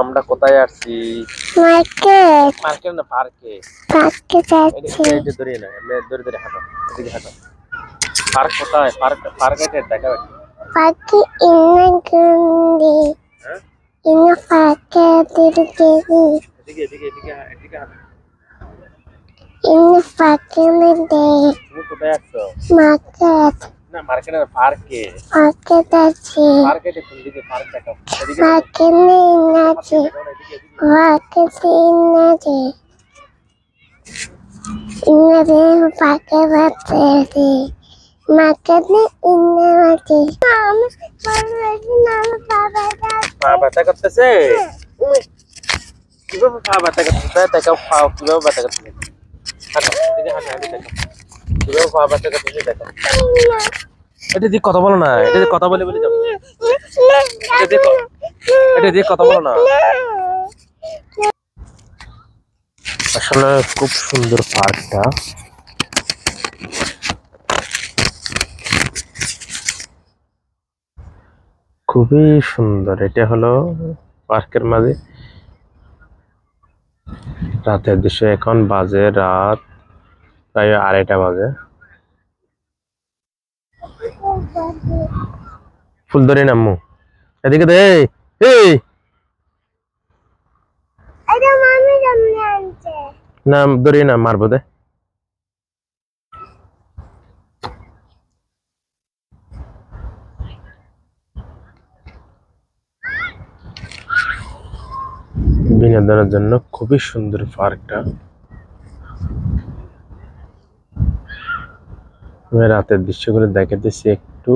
আমরা কোথায় আসছি? মার্কেট। মার্কেট না, পার্কে। পার্কে যাচ্ছি। এটা ধরে না, ধরে ধরে হাঁটো, এদিকে হাঁটো। পার্ক কোথায়? পার্ক এটা দেখা। পার্কে ইন্না গুন্ডি। হ্যাঁ, ইন্না পার্কে দিদি। এদিকে এদিকে এদিকে এদিকে হাঁটো। ইন্না পার্কে দে। তুমি কোথায় আসছো? মার্কেট। না, মার্কেট না, পার্কে। পার্কে যাচ্ছি। পার্কেটে কোন দিকে? পার্ক দেখাও, এদিকে দেখো। পার্কে ইন্নাছি। দেখো না, এদিকে এদিকে। পার্কে ইন্নাছি। ইন্নাছি পার্কে যাচ্ছি। মার্কেট ইন্নাছি। আমি বলছি না বাবা যাচ্ছে। পা ব্যথা করতেছে? কিভাবে পা ব্যথা করতেছে? দেখাও পা কিভাবে ব্যথা করতেছে। হাঁটো, এদিকে হাঁটো, আমি দেখো কিভাবে পা ব্যথা করতেছে, দেখো। এটা দিয়ে কথা বলো না, এটা দিয়ে কথা বলে বলে যাবো। এটা দিয়ে কথা বলো না। আসলে খুব সুন্দর পার্কটা। খুবই সুন্দর। এটা হলো পার্কের মাঝে রাতের দৃশ্য। এখন বাজে রাত প্রায় 2:30 বাজে। ফুলধরি নাম্মু, এদিকে দে। এই এটা মামি জন্মে আনছে। না, ধরি না, মারবো দে। বিনোদনের জন্য খুবই সুন্দর পার্কটা। আমি রাতের দৃশ্যগুলো দেখাতেছি একটু।